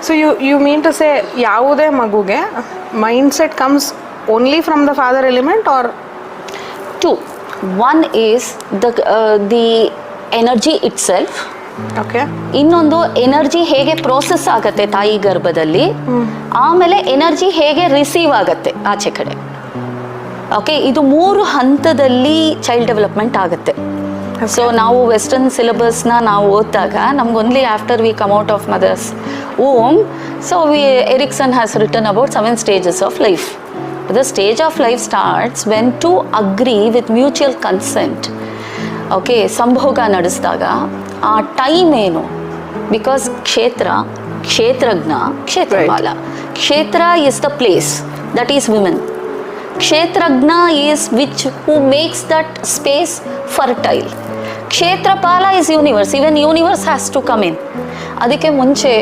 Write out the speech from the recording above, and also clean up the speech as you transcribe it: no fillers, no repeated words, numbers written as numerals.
So you mean to say ಯಾವುದೇ ಮಗುಗೆ mind set comes only from the father element R to one is the energy it self. Okay. ಇನ್ನೊಂದು energy ಹೇಗೆ process ಆಗತ್ತೆ ತಾಯಿ ಗರ್ಭದಲ್ಲಿ, ಆಮೇಲೆ ಎನರ್ಜಿ ಹೇಗೆ ರಿಸೀವ್ ಆಗತ್ತೆ ಆಚೆ ಕಡೆ. ಓಕೆ, ಇದು 3 ಹಂತದಲ್ಲಿ ಚೈಲ್ಡ್ ಡೆವಲಪ್ಮೆಂಟ್ ಆಗುತ್ತೆ. ಸೊ ನಾವು ವೆಸ್ಟರ್ನ್ ಸಿಲೆಬಸ್ನ ನಾವು ಓದಿದಾಗ ನಮ್ಗೆ only after we come out of mother's womb, so Erikson has written about 7 stages of life. The stage of life starts when to agree with mutual consent. Okay, ಸಂಭೋಗ ನಡೆಸಿದಾಗ ಆ time ಏನು, because ಕ್ಷೇತ್ರಜ್ಞ, ಕ್ಷೇತ್ರಪಾಲ. ಕ್ಷೇತ್ರ is the place, that is women. ಕ್ಷೇತ್ರಜ್ಞ is which who makes that space fertile. ಕ್ಷೇತ್ರಪಾಲ is universe. Even universe has to come in. ಅದಕ್ಕೆ ಮುಂಚೆ